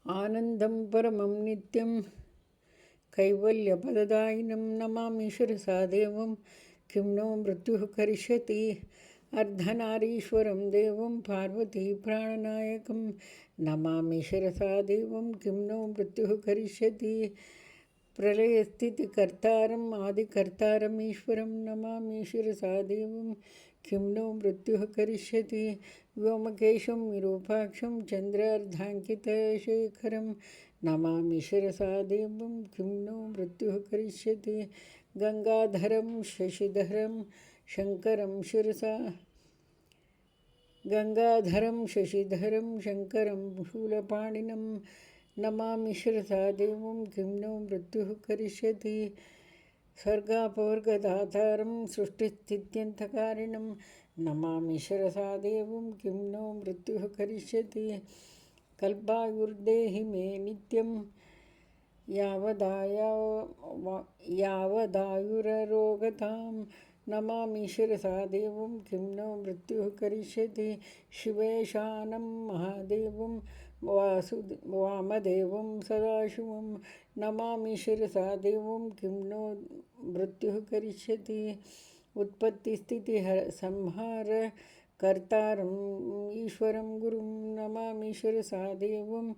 आनन्दं परमं नित्यं कैवल्यपददायिनं नमामि शिरसा देवं किं नो मृत्युः करिष्यति। अर्धनारीश्वरं देवं पार्वती प्राणनायकं नमामि शिरसा देवं किं नो मृत्युः करिष्यति। प्रलयस्थितिकर्तारम् आदिकर्तारमीश्वरं नमामि शिरसा देवं किं नो मृत्युः करिष्यति। व्योमकेशं विरूपाक्षं चन्द्रार्धाङ्कितशेखरं नमामि शिरसा देवं किं नो मृत्युः करिष्यति। गङ्गाधरं शशिधरं शङ्करं शिरसा शङ्करं शूलपाणिनं नमामि शिरसा देवं किं नो मृत्युः करिष्यति। स्वर्गापवर्गदातारं सृष्टिस्थित्यन्तकारिणं नमामि शिरसा देवं किं नो मृत्युः करिष्यति। कल्पायुर्देहि मे नित्यं यावदायुररोगतां नमामि शिरसा देवं किं नो मृत्युः करिष्यति। शिवेशानं महादेवं वामदेवं सदाशिवं नमामि शिरसा देवं किं नो मृत्युः करिष्यति। उत्पत्तिस्थितिसंहार कर्तारम् ईश्वरं गुरुं नमामि शिरसा देवं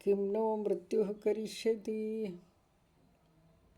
किं नो मृत्युः करिष्यति।